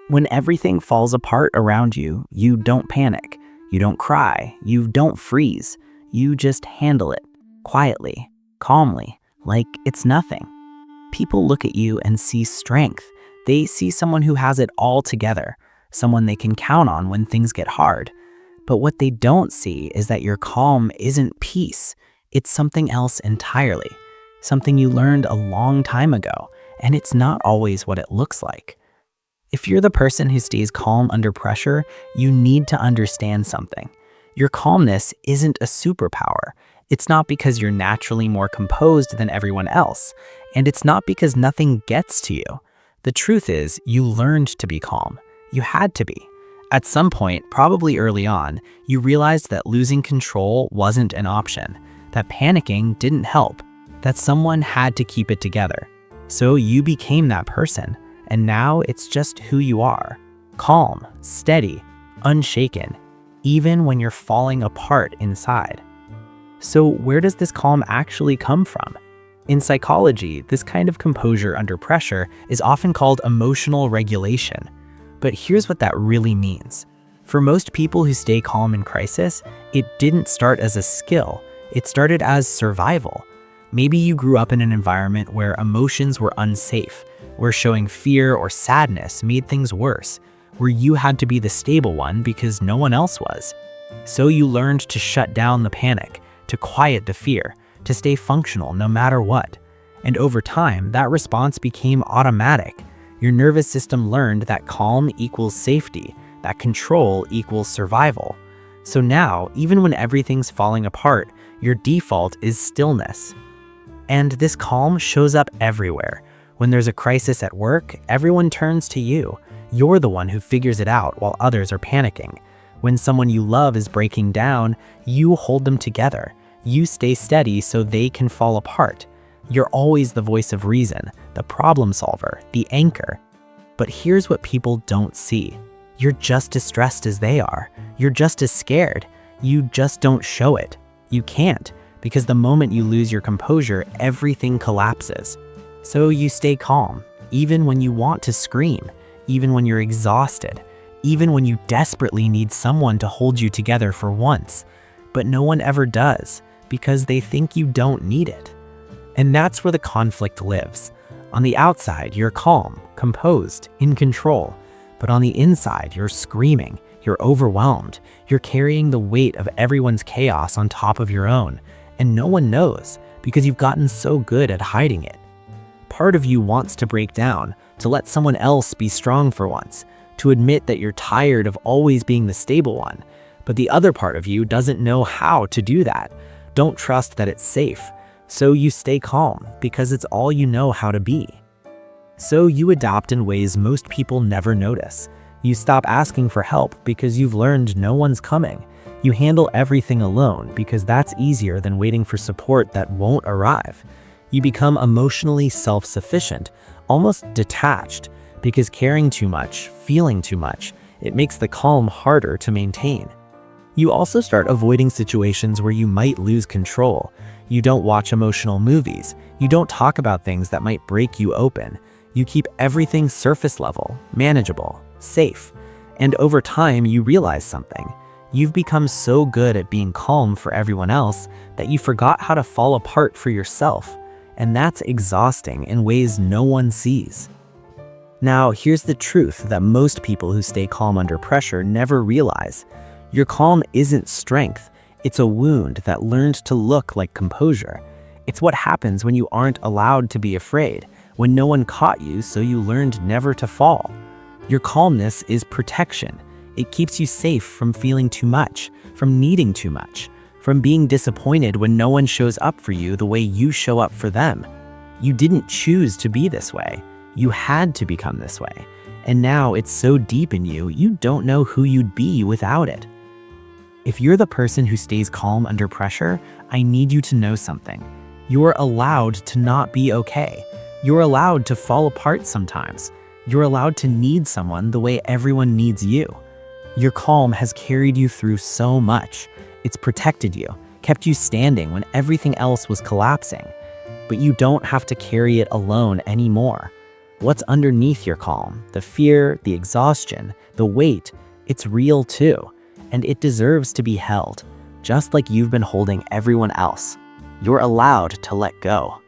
When everything falls apart around you, you don't panic, you don't cry, you don't freeze. You just handle it quietly, calmly, like it's nothing. People look at you and see strength. They see someone who has it all together, someone they can count on when things get hard. But what they don't see is that your calm isn't peace. It's something else entirely, something you learned a long time ago, and it's not always what it looks like. If you're the person who stays calm under pressure, you need to understand something. Your calmness isn't a superpower. It's not because you're naturally more composed than everyone else, and it's not because nothing gets to you. The truth is, you learned to be calm. You had to be. At some point, probably early on, you realized that losing control wasn't an option, that panicking didn't help, that someone had to keep it together. So you became that person, and now it's just who you are. Calm, steady, unshaken, even when you're falling apart inside. So where does this calm actually come from? In psychology, this kind of composure under pressure is often called emotional regulation. But here's what that really means. For most people who stay calm in crisis, it didn't start as a skill. It started as survival. Maybe you grew up in an environment where emotions were unsafe, where showing fear or sadness made things worse, where you had to be the stable one because no one else was. So you learned to shut down the panic, to quiet the fear, to stay functional no matter what. And over time, that response became automatic. Your nervous system learned that calm equals safety, that control equals survival. So now, even when everything's falling apart, your default is stillness. And this calm shows up everywhere. When there's a crisis at work, everyone turns to you. You're the one who figures it out while others are panicking. When someone you love is breaking down, you hold them together. You stay steady so they can fall apart. You're always the voice of reason, the problem solver, the anchor. But here's what people don't see. You're just as stressed as they are. You're just as scared. You just don't show it. You can't, because the moment you lose your composure, everything collapses. So you stay calm, even when you want to scream, even when you're exhausted, even when you desperately need someone to hold you together for once. But no one ever does, because they think you don't need it. And that's where the conflict lives. On the outside, you're calm, composed, in control. But on the inside, you're screaming, you're overwhelmed, you're carrying the weight of everyone's chaos on top of your own. And no one knows, because you've gotten so good at hiding it. Part of you wants to break down, to let someone else be strong for once, to admit that you're tired of always being the stable one. But the other part of you doesn't know how to do that. Don't trust that it's safe. So you stay calm because it's all you know how to be. So you adapt in ways most people never notice. You stop asking for help because you've learned no one's coming. You handle everything alone because that's easier than waiting for support that won't arrive. You become emotionally self-sufficient, almost detached, because caring too much, feeling too much, it makes the calm harder to maintain. You also start avoiding situations where you might lose control. You don't watch emotional movies. You don't talk about things that might break you open. You keep everything surface level, manageable, safe. And over time, you realize something. You've become so good at being calm for everyone else that you forgot how to fall apart for yourself. And that's exhausting in ways no one sees. Now, here's the truth that most people who stay calm under pressure never realize. Your calm isn't strength. It's a wound that learned to look like composure. It's what happens when you aren't allowed to be afraid, when no one caught you, so you learned never to fall. Your calmness is protection. It keeps you safe from feeling too much, from needing too much, from being disappointed when no one shows up for you the way you show up for them. You didn't choose to be this way. You had to become this way. And now it's so deep in you, you don't know who you'd be without it. If you're the person who stays calm under pressure, I need you to know something. You're allowed to not be okay. You're allowed to fall apart sometimes. You're allowed to need someone the way everyone needs you. Your calm has carried you through so much. It's protected you, kept you standing when everything else was collapsing. But you don't have to carry it alone anymore. What's underneath your calm, the fear, the exhaustion, the weight, it's real too, and it deserves to be held, just like you've been holding everyone else. You're allowed to let go.